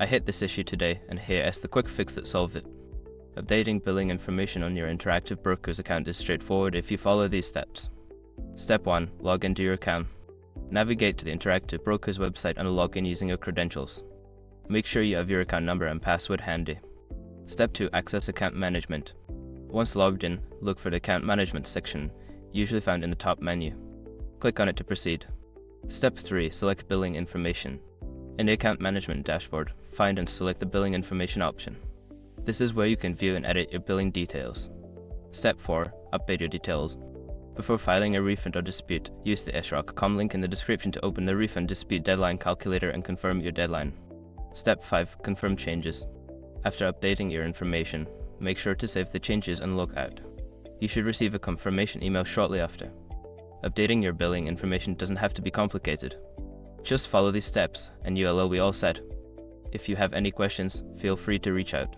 I hit this issue today, and here is the quick fix that solved it. Updating billing information on your Interactive Brokers account is straightforward if you follow these steps. Step 1. Log into your account. Navigate to the Interactive Brokers website and log in using your credentials. Make sure you have your account number and password handy. Step 2. Access account management. Once logged in, look for the account management section, usually found in the top menu. Click on it to proceed. Step 3. Select billing information. In the account management dashboard, find and select the billing information option. This is where you can view and edit your billing details. Step 4. Update your details. Before filing a refund or dispute, use the sroc.com link in the description to open the refund dispute deadline calculator and confirm your deadline. Step 5. Confirm changes. After updating your information, make sure to save the changes and log out. You should receive a confirmation email shortly after. Updating your billing information doesn't have to be complicated. Just follow these steps and you'll be all set. If you have any questions, feel free to reach out.